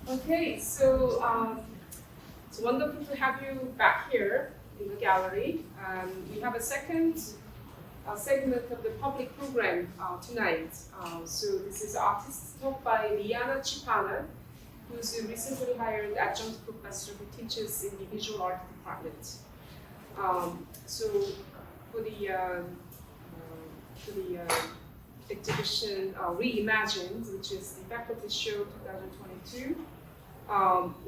Okay, so it's wonderful to have you back here in the gallery. We have a second segment of the public program tonight. So this is Artist Talk by Leeanna Chipana, who's a recently hired adjunct professor who teaches in the visual art department. So for the exhibition Reimagined, which is the faculty show 2022.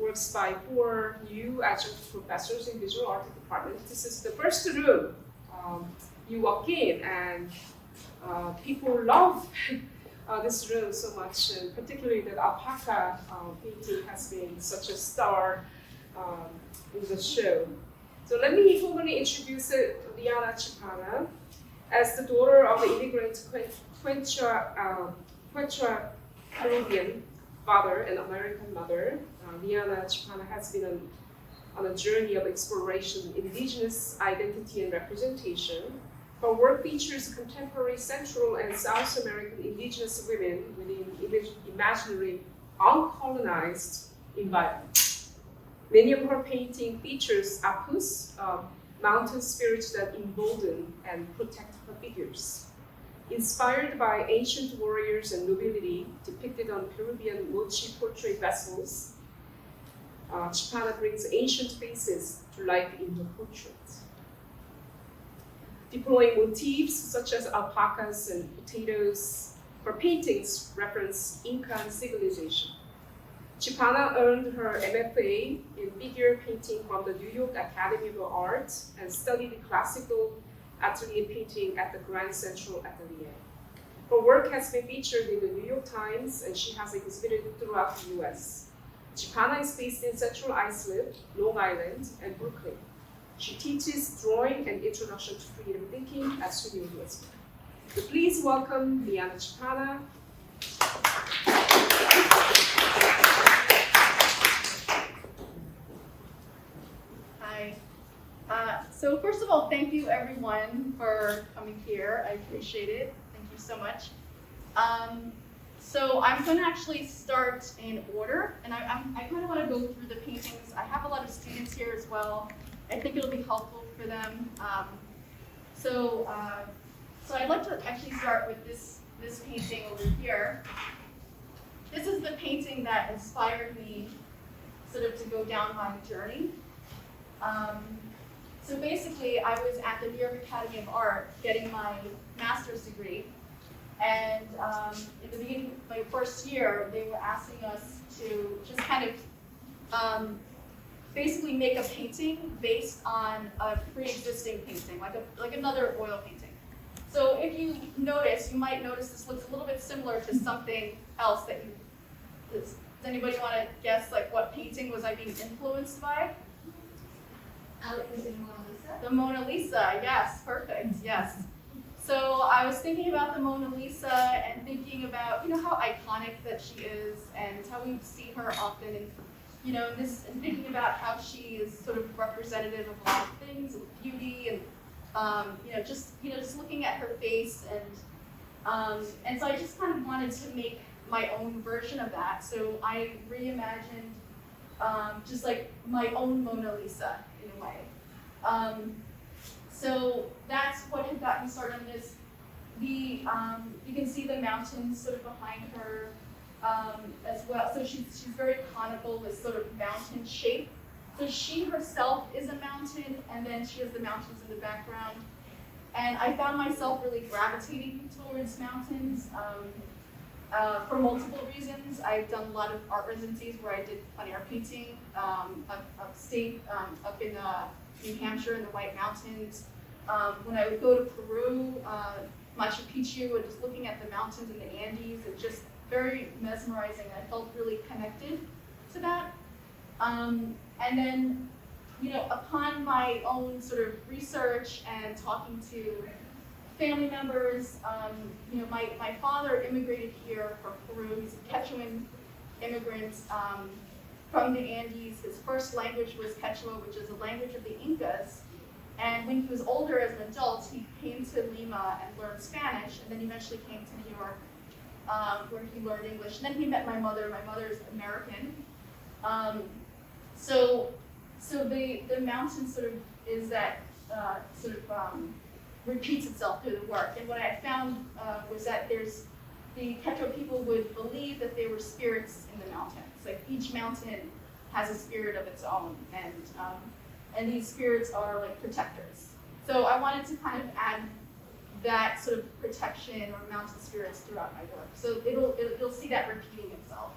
Works by 4 new adjunct professors in visual art department. This is the first room. You walk in and people love this room so much, and particularly that alpaca painting has been such a star in the show. So let me formally introduce Leeanna Chipana. As the daughter of the immigrant Quechua-Peruvian father and American mother, Leeanna Chipana has been on a journey of exploration in Indigenous identity and representation. Her work features contemporary Central and South American Indigenous women within imaginary, uncolonized environments. Many of her painting features apus, mountain spirits that embolden and protect her figures. Inspired by ancient warriors and nobility depicted on Peruvian Moche Portrait Vessels, Chipana brings ancient faces to life in her portraits. Deploying motifs such as alpacas and potatoes, her paintings reference Incan civilization. Chipana earned her MFA in figure painting from the New York Academy of Art and studied classical atelier painting at the Grand Central Atelier. Her work has been featured in the New York Times, and she has exhibited throughout the US. Chipana is based in Central Islip, Long Island, and Brooklyn. She teaches drawing and introduction to creative thinking at SUNY Old Westbury. So please welcome Leeanna Chipana. So first of all, thank you everyone for coming here. I appreciate it. Thank you so much. So I'm going to actually start in order, and I kind of want to go through the paintings. I have a lot of students here as well. I think it'll be helpful for them. So I'd like to actually start with this painting over here. This is the painting that inspired me sort of to go down my journey. So basically, I was at the New York Academy of Art getting my master's degree, and in the beginning of my first year, they were asking us to just kind of basically make a painting based on a pre-existing painting, like another oil painting. So if you notice, you might notice this looks a little bit similar to something else that you. Does anybody want to guess like what painting was I being influenced by? The Mona Lisa, yes, perfect, yes. So I was thinking about the Mona Lisa and thinking about, how iconic that she is and how we see her often, and and thinking about how she is sort of representative of a lot of things, of beauty, and just looking at her face, and so I just kind of wanted to make my own version of that. So I reimagined just like my own Mona Lisa in a way. So that's what had gotten me started on this. You can see the mountains sort of behind her as well. So she's very conical, this sort of mountain shape. So she herself is a mountain, and then she has the mountains in the background. And I found myself really gravitating towards mountains for multiple reasons. I've done a lot of art residencies where I did plein air painting upstate, up in New Hampshire in the White Mountains. When I would go to Peru, Machu Picchu, and just looking at the mountains in the Andes, it's just very mesmerizing. I felt really connected to that. And then, upon my own sort of research and talking to family members, my father immigrated here from Peru. He's a Quechuan immigrant from the Andes. His first language was Quechua, which is a language of the Incas. And when he was older as an adult, he came to Lima and learned Spanish, and then eventually came to New York, where he learned English. And then he met my mother. My mother is American, So the mountain sort of is that repeats itself through the work. And what I found was that the Quechua people would believe that there were spirits in the mountains. Like each mountain has a spirit of its own, and these spirits are like protectors. So I wanted to kind of add that sort of protection or mountain spirits throughout my work. So you'll see that repeating itself.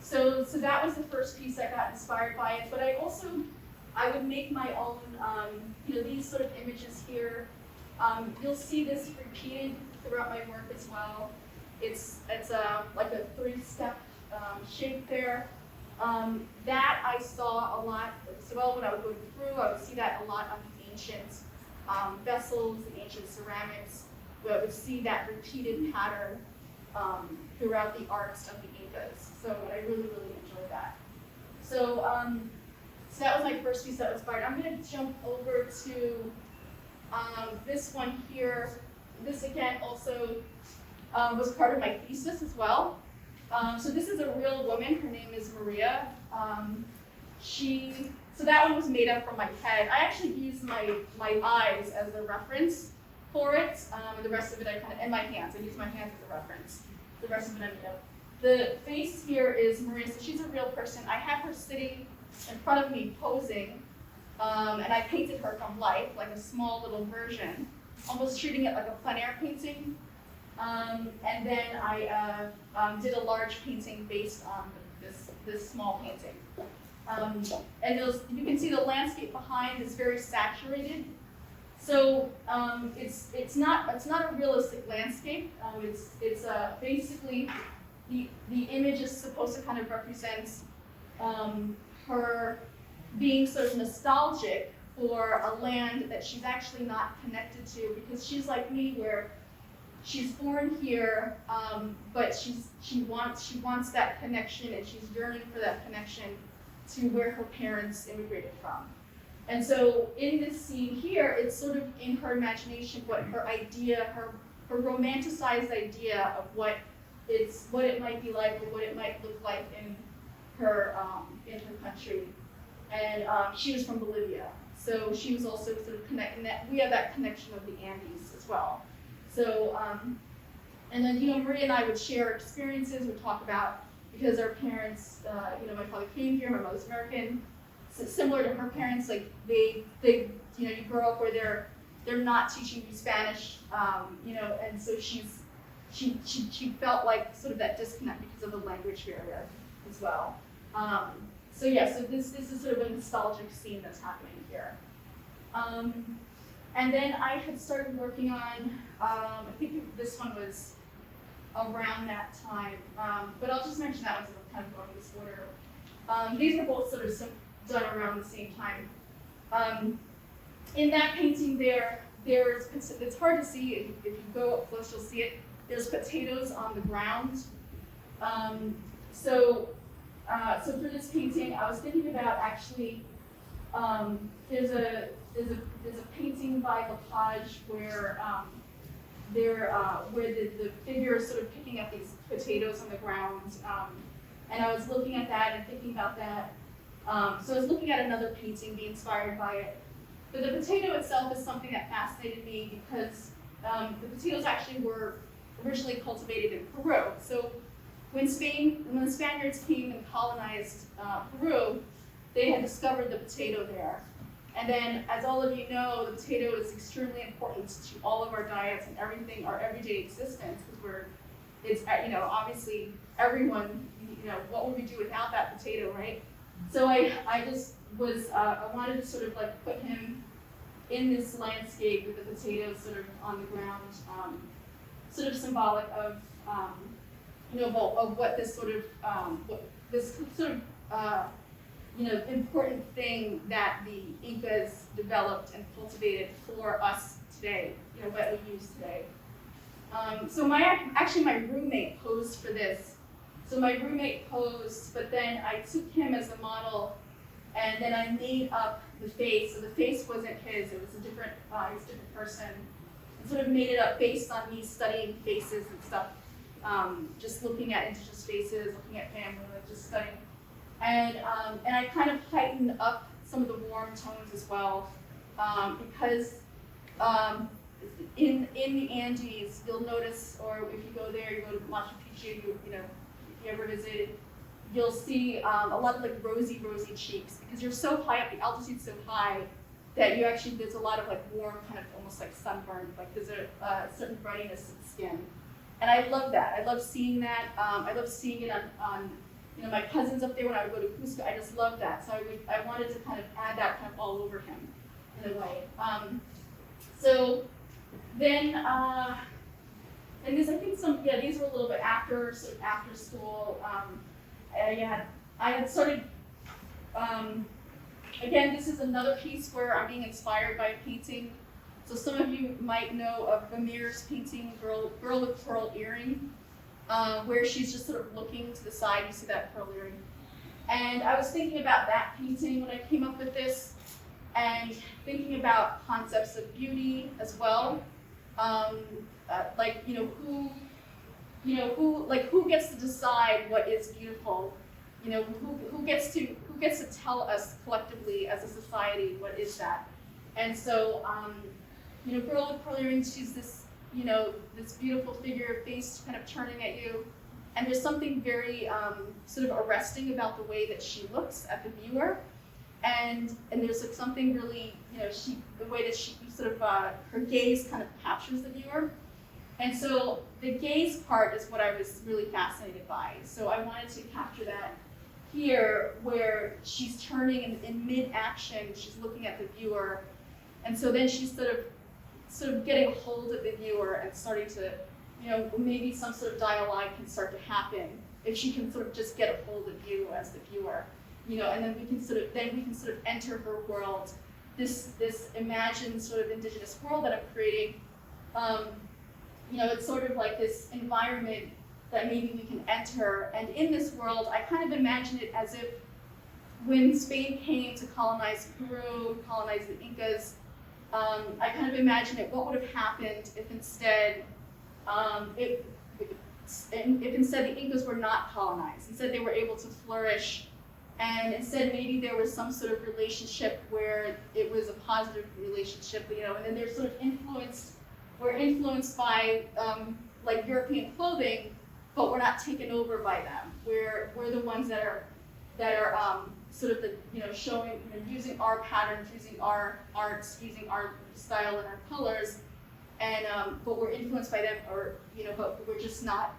So that was the first piece I got inspired by it. But I would make my own, these sort of images here. You'll see this repeated throughout my work as well. It's like a 3-step shape there. That I saw a lot as well when I was going through. I would see that a lot on the ancient vessels, the ancient ceramics. I would see that repeated pattern throughout the arts of the Incas. So I really, really enjoyed that. So that was my first piece that was inspired. I'm going to jump over to this one here. This again also was part of my thesis as well. So this is a real woman. Her name is Maria. So that one was made up from my head. I actually used my eyes as a reference for it, and the rest of it and my hands. I used my hands as a reference. The rest of it I made up. The face here is Maria, so she's a real person. I have her sitting in front of me posing, and I painted her from life, like a small little version, almost treating it like a plein air painting. And then I did a large painting based on this small painting. And you can see the landscape behind is very saturated. So it's not a realistic landscape. It's basically the image is supposed to kind of represent her being sort of nostalgic for a land that she's actually not connected to, because she's like me, where she's born here, but she wants that connection, and she's yearning for that connection to where her parents immigrated from. And so in this scene here, it's sort of in her imagination what her idea, her romanticized idea of what it might be like, or what it might look like in her country. And she was from Bolivia, so she was also sort of connecting that. We have that connection of the Andes as well. So, and then, Maria and I would share experiences, would talk about, because our parents, my father came here, my mother's American, so similar to her parents, like they you grow up where they're not teaching you Spanish, and so she felt like sort of that disconnect because of the language barrier as well. So this is sort of a nostalgic scene that's happening here. And then I had started working on, I think this one was around that time, but I'll just mention that one so I'm kind of going in this order. These were both sort of done around the same time. In that painting it's hard to see, if you go up close you'll see it, there's potatoes on the ground. So for this painting I was thinking about actually, there's a painting by Lapage where the figure is sort of picking up these potatoes on the ground, and I was looking at that and thinking about that. So I was looking at another painting, be inspired by it. But the potato itself is something that fascinated me because the potatoes actually were originally cultivated in Peru. So when the Spaniards came and colonized Peru, they had discovered the potato there. And then, as all of you know, the potato is extremely important to all of our diets and everything, our everyday existence, because it's obviously everyone, what would we do without that potato, right? So I just I wanted to sort of like put him in this landscape with the potatoes sort of on the ground, sort of symbolic of, of what this sort of, important thing that the Incas developed and cultivated for us today, what we use today. So my roommate posed for this. So my roommate posed, but then I took him as a model, and then I made up the face. So the face wasn't his; it was a different person. And sort of made it up based on me studying faces and stuff. just looking at indigenous faces, looking at family, like just studying. And I kind of heighten up some of the warm tones as well, because in the Andes, you'll notice, or if you go there, you go to Machu Picchu, you know, if you ever visit, you'll see a lot of like rosy cheeks, because you're so high up, the altitude's so high that you actually, there's a lot of like warm, kind of almost like sunburn, like there's a certain brightiness to the skin. And I love that. I love seeing that. I love seeing it on you know, my cousins up there when I would go to Cusco. I just love that. So I wanted to kind of add that kind of all over him in a way. So then, and this, I think these were a little bit after, sort of after school. I had started, again, this is another piece where I'm being inspired by a painting. So some of you might know of Vermeer's painting, Girl with Pearl Earring, where she's just sort of looking to the side, you see that pearl earring. And I was thinking about that painting when I came up with this, and thinking about concepts of beauty as well. Like, who gets to decide what is beautiful? You know, who gets to tell us collectively as a society what is that? And so, Girl with Pearl Earrings, she's this, this beautiful figure, face kind of turning at you. And there's something very sort of arresting about the way that she looks at the viewer. And there's like something really, the way that she sort of, her gaze kind of captures the viewer. And so the gaze part is what I was really fascinated by. So I wanted to capture that here, where she's turning in mid-action, she's looking at the viewer. And so then she's sort of getting a hold of the viewer and starting to, maybe some sort of dialogue can start to happen if she can sort of just get a hold of you as the viewer, and then we can sort of enter her world, this imagined sort of indigenous world that I'm creating. It's sort of like this environment that maybe we can enter, and in this world, I kind of imagine it as if when Spain came to colonize Peru, colonize the Incas, I kind of imagine it, what would have happened if instead, if instead the Incas were not colonized, instead they were able to flourish, and instead maybe there was some sort of relationship where it was a positive relationship, and then they're sort of we're influenced by like European clothing, but we're not taken over by them. We're the ones that are sort of the showing, using our patterns, using our arts, using our style and our colors, and but we're influenced by them, or but we're just not,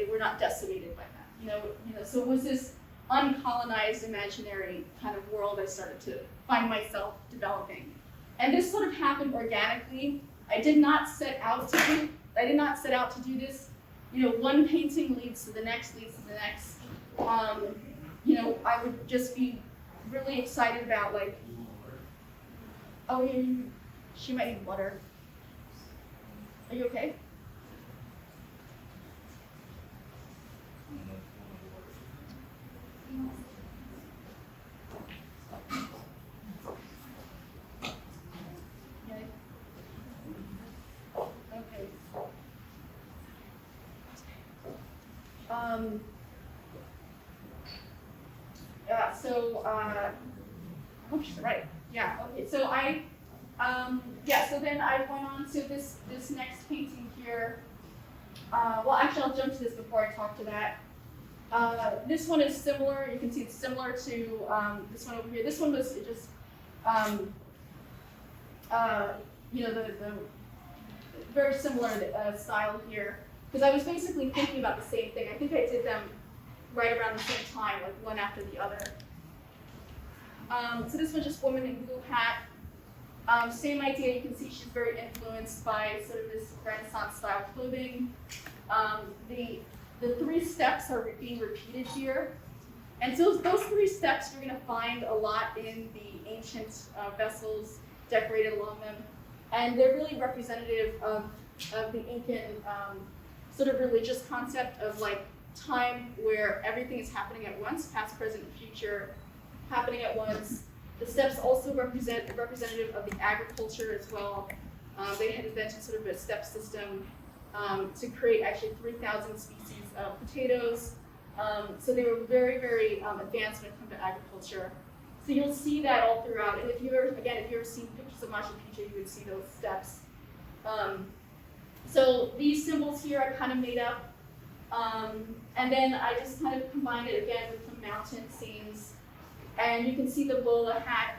we're not decimated by them. So it was this uncolonized imaginary kind of world I started to find myself developing, and this sort of happened organically. I did not set out to do this. One painting leads to the next, I would just be really excited about, like, oh, yeah, she might need water. Are you okay? Right. Yeah. Okay. So so then I went on to this next painting here. Well, actually, I'll jump to this before I talk to that. This one is similar. You can see it's similar to this one over here. This one was just, the very similar style here, because I was basically thinking about the same thing. I think I did them right around the same time, like one after the other. So this was just woman in blue hat. Same idea, you can see she's very influenced by sort of this Renaissance style clothing. The three steps are being repeated here. And so those three steps you're gonna find a lot in the ancient vessels decorated along them. And they're really representative of the Incan sort of religious concept of like time where everything is happening at once, past, present, future, happening at once. The steps also representative of the agriculture as well. They had invented sort of a step system to create actually 3,000 species of potatoes. So they were very, very advanced when it comes to agriculture. So you'll see that all throughout. And if you've ever seen pictures of Machu Picchu, you would see those steps. So these symbols here are kind of made up. And then I just kind of combined it again with some mountain scenes. And you can see the bowler hat.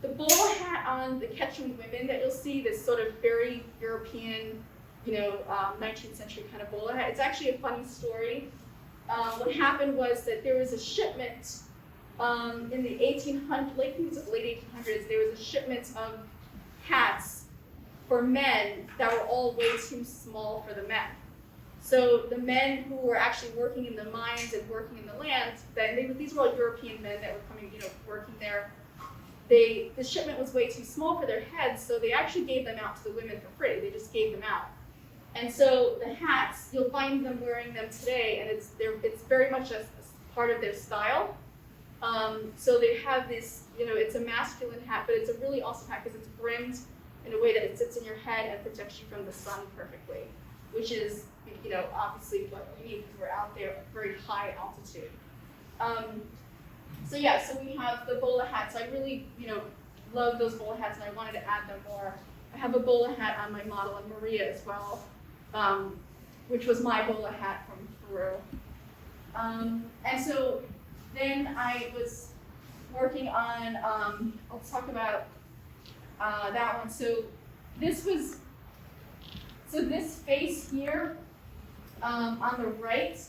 The bowler hat on the Quechuan women that you'll see, this sort of very European, 19th century kind of bowler hat. It's actually a funny story. What happened was that there was a shipment in the late 1800s, there was a shipment of hats for men that were all way too small for the men. So the men who were actually working in the mines and working in the land, these were all European men that were coming, working there. The shipment was way too small for their heads, so they actually gave them out to the women for free. They just gave them out. And so the hats, you'll find them wearing them today, and it's very much a part of their style. So they have this, it's a masculine hat, but it's a really awesome hat because it's brimmed in a way that it sits in your head and protects you from the sun perfectly, which is, obviously what we need because we're out there at very high altitude. So we have the bowler hats. So I really, love those bowler hats, and I wanted to add them more. I have a bowler hat on my model, and Maria as well, which was my bowler hat from Peru. And so then I was working on, let's talk about that one. So this face here on the right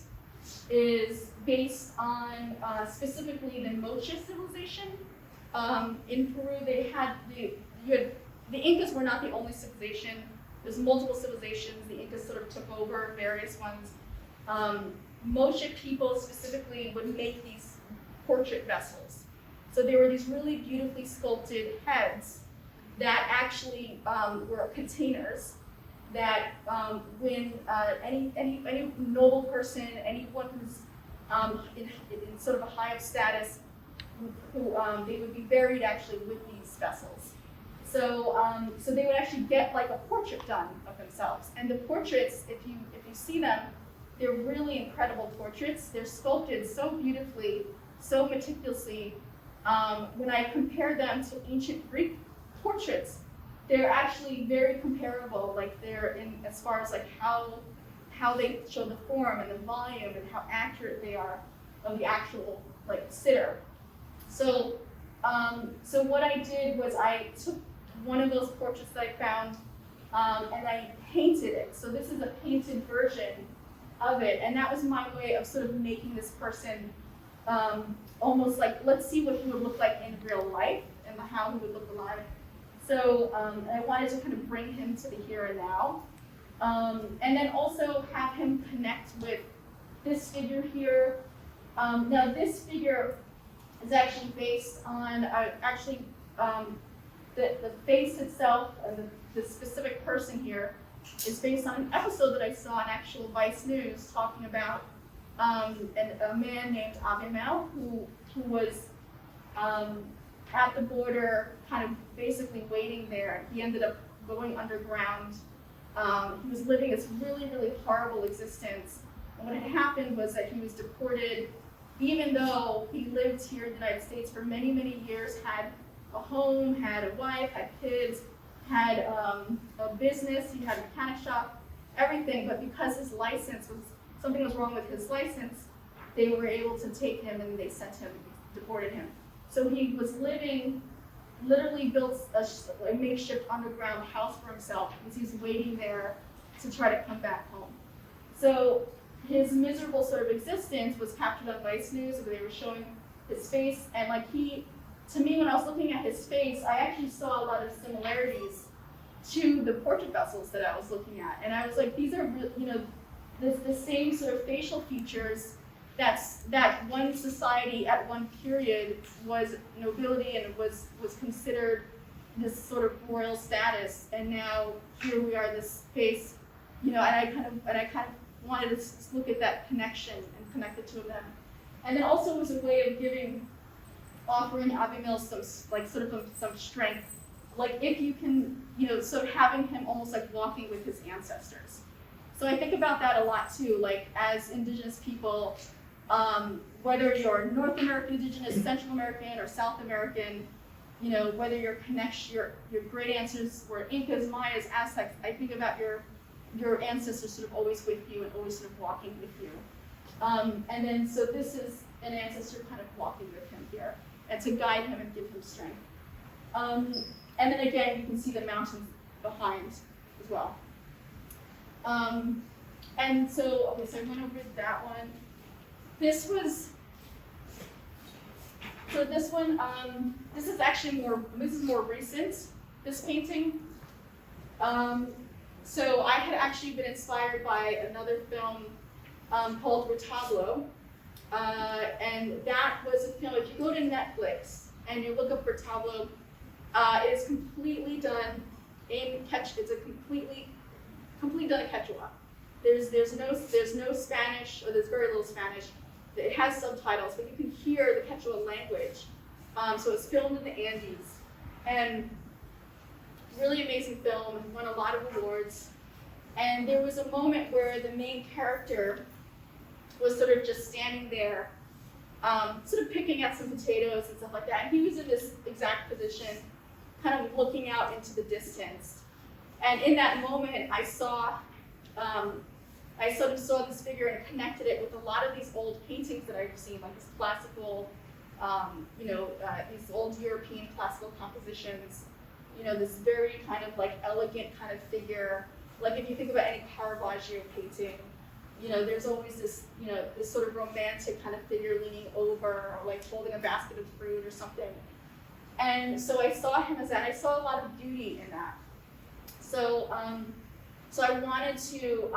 is based on specifically the Moche civilization. In Peru, the Incas were not the only civilization. There's multiple civilizations. The Incas sort of took over various ones. Moche people specifically would make these portrait vessels. So there were these really beautifully sculpted heads that actually were containers that when any noble person, anyone who's in sort of a high of status, who they would be buried actually with these vessels. So they would actually get like a portrait done of themselves. And the portraits, if you see them, they're really incredible portraits. They're sculpted so beautifully, so meticulously. When I compare them to ancient Greek portraits, they're actually very comparable. Like they're in as far as like how they show the form and the volume and how accurate they are of the actual like sitter. So what I did was I took one of those portraits that I found and I painted it. So this is a painted version of it, and that was my way of sort of making this person almost like, let's see what he would look like in real life and how he would look alive. So I wanted to kind of bring him to the here and now, and then also have him connect with this figure here. Now this figure is actually based on the face itself, and the specific person here is based on an episode that I saw on actual Vice News talking about a man named Amelie who was at the border, kind of basically waiting there. He ended up going underground. He was living this really, really horrible existence. And what had happened was that he was deported, even though he lived here in the United States for many, many years, had a home, had a wife, had kids, had a business, he had a mechanic shop, everything, but because something was wrong with his license, they were able to take him and they deported him. So he was literally built a makeshift underground house for himself because he was waiting there to try to come back home. So his miserable sort of existence was captured on Vice News, where they were showing his face, and to me, when I was looking at his face, I actually saw a lot of similarities to the portrait vessels that I was looking at. And I was like, these are, the same sort of facial features that one society at one period was nobility and was considered this sort of royal status. And now here we are, this face, and I kind of wanted to look at that connection and connect the two of them. And then also it was a way of offering Amelie some strength. Like if you can, sort of having him almost like walking with his ancestors. So I think about that a lot too, like as Indigenous people, whether you're North American Indigenous, Central American, or South American, you know, whether your great ancestors were Incas, Mayas, Aztecs, I think about your ancestors sort of always with you and always sort of walking with you. And then, so this is an ancestor kind of walking with him here, and to guide him and give him strength. And then again, you can see the mountains behind as well. And so, okay, so I went over that one. This is actually more recent, this painting. So I had actually been inspired by another film called Retablo. And that was a film, if you go to Netflix and you look up Retablo, it is completely done in Quechua. It's a completely done in Quechua. There's no Spanish, or there's very little Spanish. It has subtitles, but you can hear the Quechua language. So it's filmed in the Andes, and really amazing film, and won a lot of awards. And there was a moment where the main character was sort of just standing there, sort of picking at some potatoes and stuff like that. And he was in this exact position, kind of looking out into the distance. And in that moment, I sort of saw this figure and connected it with a lot of these old paintings that I've seen, like this classical, these old European classical compositions, this very kind of like elegant kind of figure. Like if you think about any Caravaggio painting, there's always this, this sort of romantic kind of figure leaning over, or like holding a basket of fruit or something. And so I saw him as that. I saw a lot of beauty in that. So I wanted to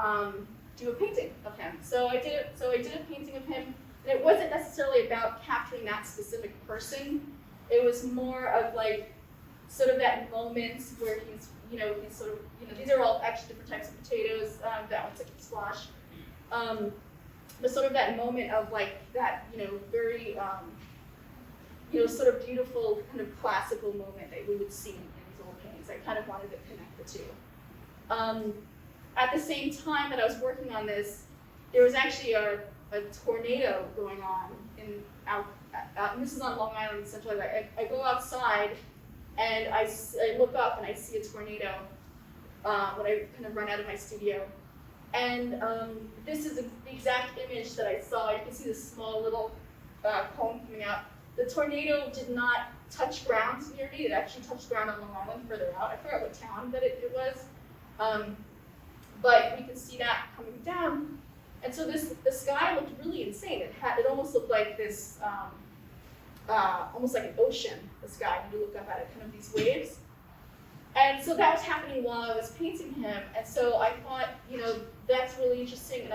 do a painting of him. So I did a painting of him, and it wasn't necessarily about capturing that specific person. It was more of like sort of that moment where he's sort of, these are all actually different types of potatoes. That one's like a squash. But sort of that moment of like that, very, sort of beautiful kind of classical moment that we would see in these old paintings. I kind of wanted to connect the two. At the same time that I was working on this, there was actually a tornado going on and this is on Long Island, Central. I go outside and I look up and I see a tornado when I kind of run out of my studio. And this is the exact image that I saw. You can see this small little cone coming out. The tornado did not touch ground near me. It actually touched ground on Long Island further out. I forgot what town that it was. But we can see that coming down. And so the sky looked really insane. It almost looked like this, almost like an ocean, the sky, when you look up at it, kind of these waves. And so that was happening while I was painting him. And so I thought, that's really interesting. And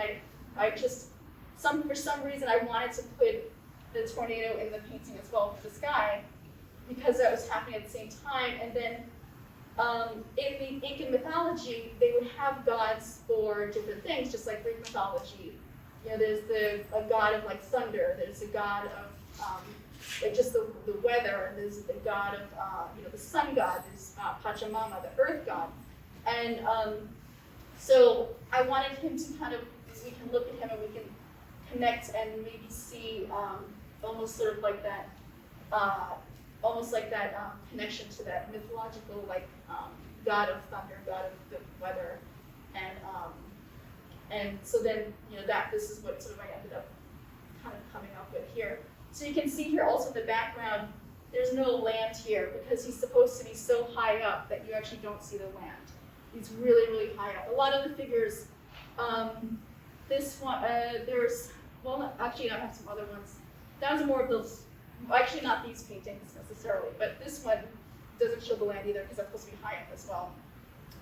I just, for some reason, I wanted to put the tornado in the painting as well for the sky, because that was happening at the same time. And then in the Incan mythology, they would have gods for different things, just like Greek mythology. There's a god of like thunder. There's a god of like just the weather, and there's the god of the sun god. There's Pachamama, the earth god. And so I wanted him to kind of, we can look at him and we can connect and maybe see almost sort of like that. Almost like that connection to that mythological, like god of thunder, god of the weather, and so then this is what sort of I ended up kind of coming up with here. So you can see here also in the background, there's no land here because he's supposed to be so high up that you actually don't see the land. He's really, really high up. A lot of the figures, this one, actually I have some other ones. That was more of those. Actually, not these paintings necessarily, but this one doesn't show the land either because that's supposed to be high up as well.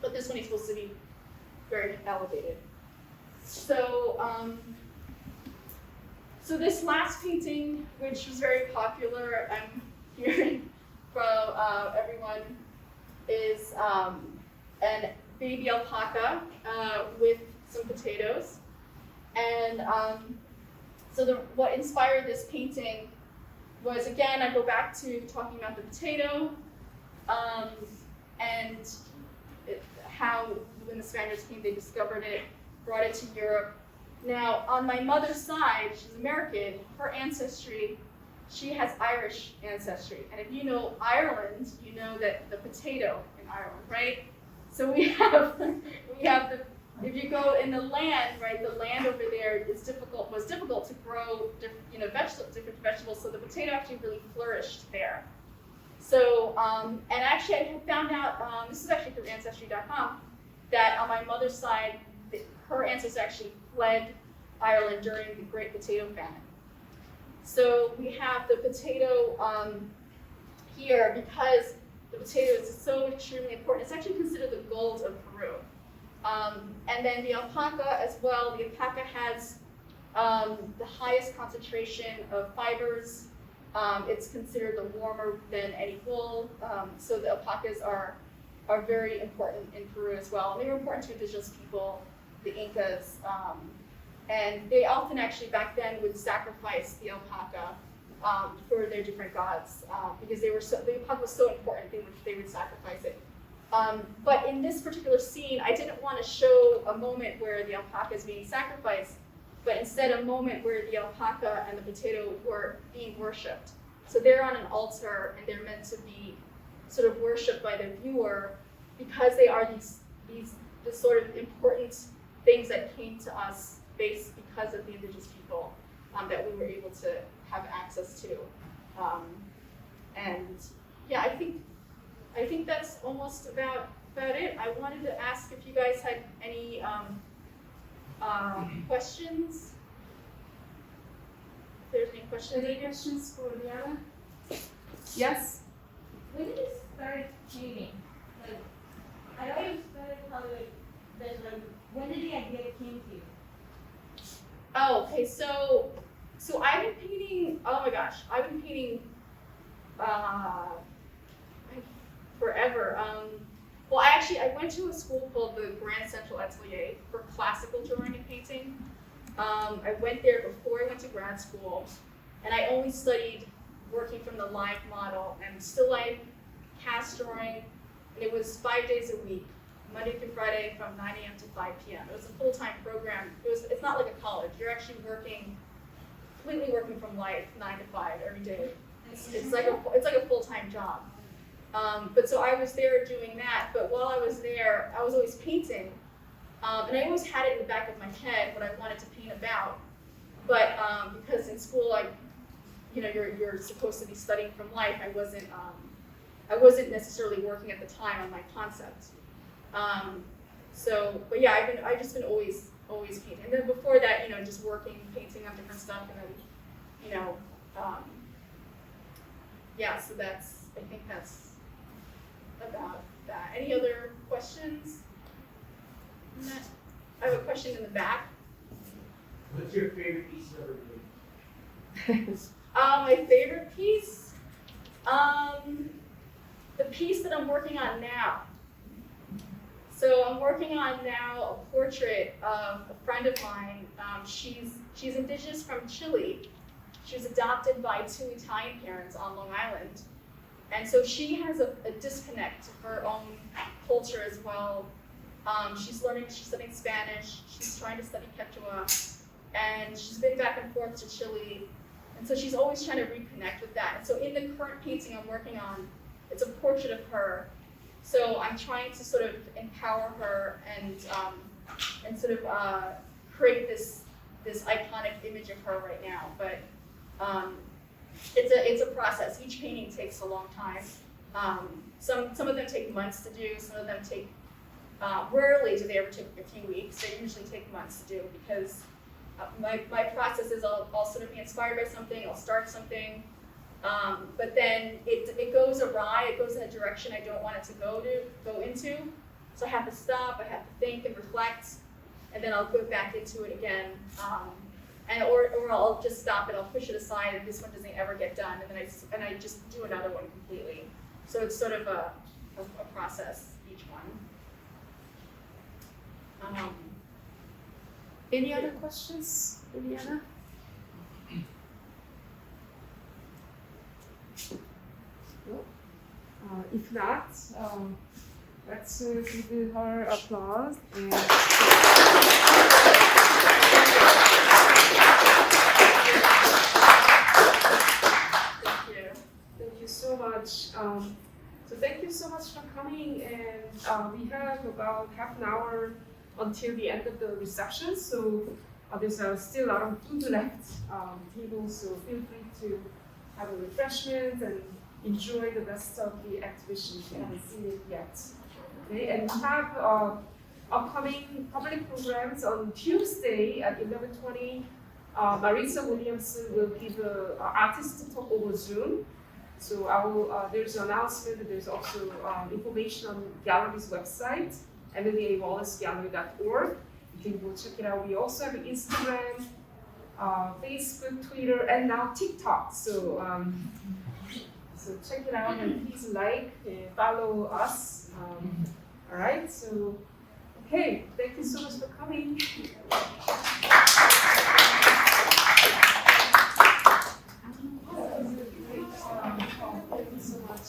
But this one is supposed to be very elevated. So, so this last painting, which was very popular, I'm hearing from everyone, is an baby alpaca with some potatoes. And so what inspired this painting was, again, I go back to talking about the potato and how when the Spaniards came, they discovered it. brought it to Europe. Now, on my mother's side, she's American, her ancestry, she has Irish ancestry. And if you know Ireland, you know that the potato in Ireland, right? So we have if you go in the land, right, the land over there was difficult to grow different vegetables, so the potato actually really flourished there. So, and actually I had found out, this is actually through Ancestry.com, that on my mother's side, her ancestors actually fled Ireland during the Great Potato Famine. So we have the potato here because the potato is so extremely important. It's actually considered the gold of Peru. And then the alpaca as well. The alpaca has the highest concentration of fibers. It's considered the warmer than any wool. So the alpacas are very important in Peru as well. And they were important to indigenous people, the Incas. And they often actually back then would sacrifice the alpaca for their different gods because the alpaca was so important, they would sacrifice it. But in this particular scene, I didn't want to show a moment where the alpaca is being sacrificed, but instead a moment where the alpaca and the potato were being worshipped. So they're on an altar and they're meant to be sort of worshipped by the viewer because they are these sort of important things that came to us based because of the indigenous people that we were able to have access to. And yeah, I think that's almost about it. I wanted to ask if you guys had any questions. If there's any questions. Any questions for Leeanna? Yes? When did you start painting? Like, I know you started coloring, but like, when did the idea came to you? Oh, okay, so I've been painting, oh my gosh, I've been painting forever. Well, I went to a school called the Grand Central Atelier for classical drawing and painting. I went there before I went to grad school, and I only studied working from the live model and still life cast drawing, and it was 5 days a week, Monday through Friday from 9 a.m. to 5 p.m. It was a full-time program. It's not like a college. You're actually completely working from life, 9 to 5 every day. It's like a full-time job. But so I was there doing that, but while I was there, I was always painting. And I always had it in the back of my head what I wanted to paint about. But because in school, you're supposed to be studying from life, I wasn't necessarily working at the time on my concept. But yeah, I've just been always painting. And then before that, just working, painting on different stuff, and then, yeah, so I think that's about that. Any other questions? I have a question in the back. What's your favorite piece of everything? My favorite piece? The piece that I'm working on now. So I'm working on now a portrait of a friend of mine. She's indigenous from Chile. She was adopted by 2 Italian parents on Long Island. And so she has a disconnect to her own culture as well. She's studying Spanish, she's trying to study Quechua, and she's been back and forth to Chile. And so she's always trying to reconnect with that. And so in the current painting I'm working on, it's a portrait of her. So I'm trying to sort of empower her and sort of create this iconic image of her right now. But it's a process. Each painting takes a long time. Some of them take months to do. Some of them take rarely do they ever take a few weeks. They usually take months to do because my process is I'll sort of be inspired by something. I'll start something. But then it goes awry, it goes in a direction I don't want it to go into. So I have to stop, I have to think and reflect, and then I'll go back into it again. Or I'll just stop it, I'll push it aside, and this one doesn't ever get done, and I just do another one completely. So it's sort of a process, each one. Any other questions, Leeanna? If not, let's give her applause. And about half an hour until the end of the reception. So there's still a lot of food left tables, so feel free to have a refreshment and enjoy the rest of the exhibition if you haven't seen it yet. Okay, and we have upcoming public programs on Tuesday at 11:20. Marisa Williamson will give an artist talk over Zoom. So I will, there's an announcement, and there's also information on gallery's website, emiliewallacegallery.org. You can go check it out. We also have Instagram, Facebook, Twitter, and now TikTok. So, so check it out and please like and follow us. All right, so, okay, thank you so much for coming. Thank you so much.